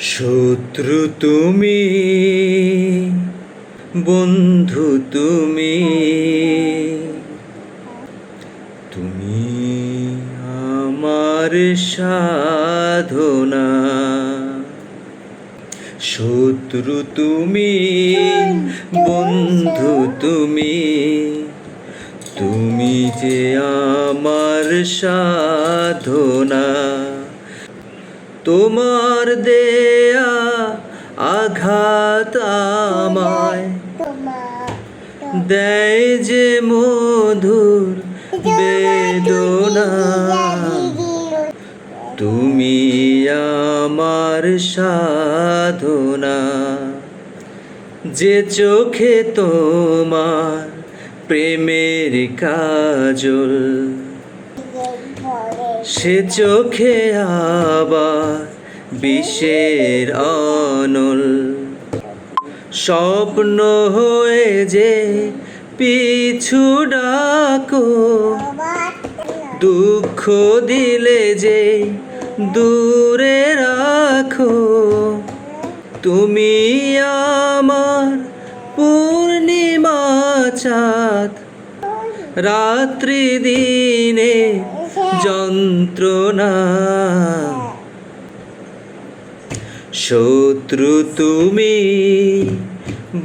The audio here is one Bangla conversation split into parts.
শত্রু তুমি, বন্ধু তুমি, তুমি আমার সাধনা। শত্রু তুমি, বন্ধু তুমি, তুমি যে আমার সাধনা। তোমার দেয়া আঘাত আমায় দেয় যে মধুর বেদনা। তুমি আমার সাধনা। যে চোখে তোমার প্রেমের কাজল, সে চোখে আবার বিষের অনল। স্বপ্ন হয়ে যে পিছু ডাকো, দুঃখ দিলে যে দূরে রাখো। তুমি আমার পূর্ণিমা চাঁদ, রাত্রি দিনে যন্ত্রণা। শত্রু তুমি,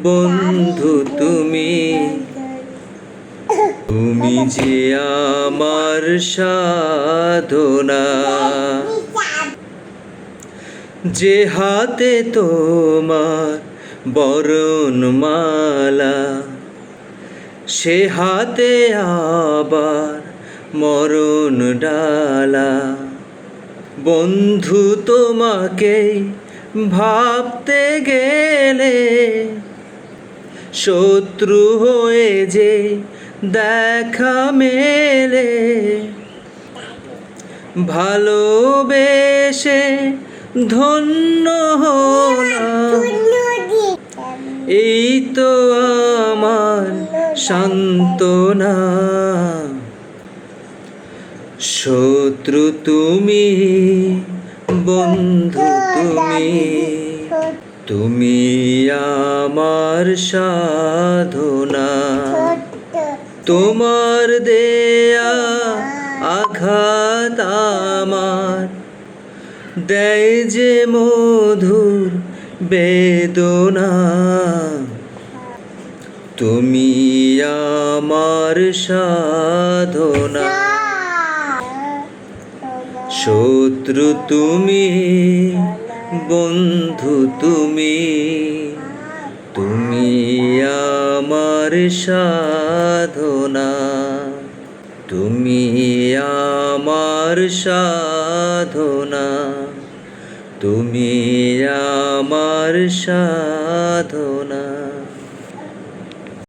বন্ধু তুমি, তুমি যে আমার সাধনা। যে হাতে তোমার বরণমালা, সে হাতে আবার মরণ ডালা। বন্ধু তোমাকে ভাবতে গেলে শত্রু হয়ে যে দেখা মেলে। ভালোবেসে ধন্য হলাম, এই তো আমার সান্ত্বনা। শত্রু তুমি, বন্ধু তুমি, তুমি আমার সাধনা। তোমার দেয়া আঘাত আমার দেয় যে মধুর বেদনা। তুমি আমার সাধনা। শত্রু তুমি, বন্ধু তুমি, তুমি আমার সাধনা। তুমি আমার সাধনা। তুমি আমার সাধনা।